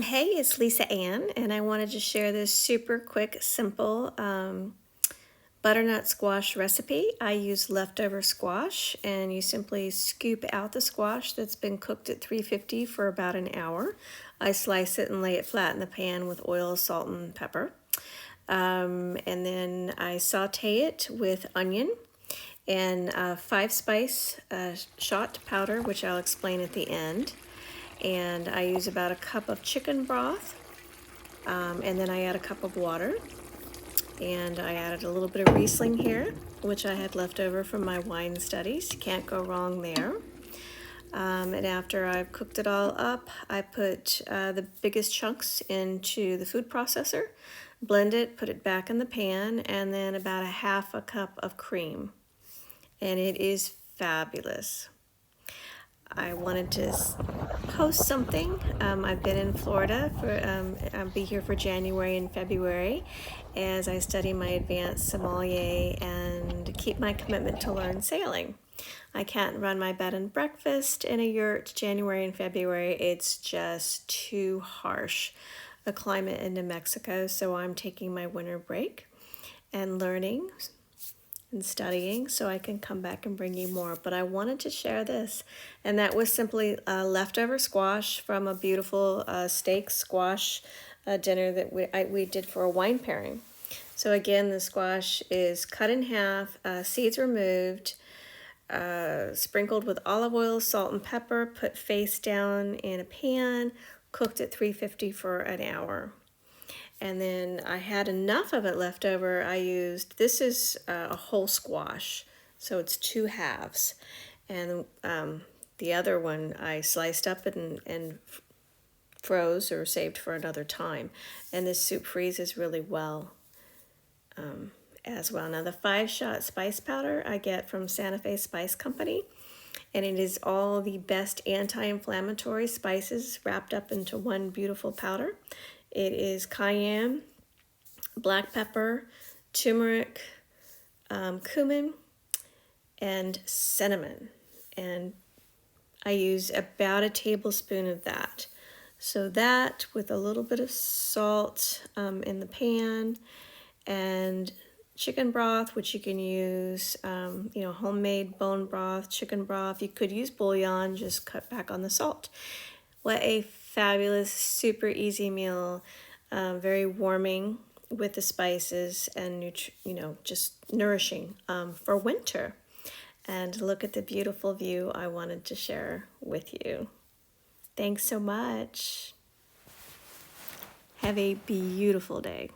Hey, it's Lisa Ann, and I wanted to share this super quick, simple butternut squash recipe. I use leftover squash, and you simply scoop out the squash that's been cooked at 350 for about an hour. I slice it and lay it flat in the pan with oil, salt, and pepper. And then I saute it with onion and five spice shot powder, which I'll explain at the end. And I use about a cup of chicken broth, and then I add a cup of water, and I added a little bit of Riesling here, which I had left over from my wine studies. Can't go wrong there. And after I've cooked it all up, I put the biggest chunks into the food processor, blend it, put it back in the pan, and then about a half a cup of cream. And it is fabulous. I wanted to post something. I've been in Florida I'll be here for January and February as I study my advanced sommelier and keep my commitment to learn sailing. I can't run my bed and breakfast in a yurt January and February. It's just too harsh a climate in New Mexico, so I'm taking my winter break and learning and studying so I can come back and bring you more. But I wanted to share this, and that was simply leftover squash from a beautiful steak squash dinner that we did for a wine pairing. So again, the squash is cut in half, seeds removed, sprinkled with olive oil, salt, and pepper, put face down in a pan, cooked at 350 for an hour. And then I had enough of it left over. This is a whole squash, so it's two halves. And the other one I sliced up and froze or saved for another time. And this soup freezes really well as well. Now the 5-shot spice powder I get from Santa Fe Spice Company. And it is all the best anti-inflammatory spices wrapped up into one beautiful powder. It is cayenne, black pepper, turmeric, cumin, and cinnamon. And I use about a tablespoon of that. So that with a little bit of salt in the pan, and chicken broth, which you can use, homemade bone broth, chicken broth. You could use bouillon, just cut back on the salt. What a fabulous, super easy meal, very warming with the spices and just nourishing for winter. And look at the beautiful view I wanted to share with you. Thanks so much. Have a beautiful day.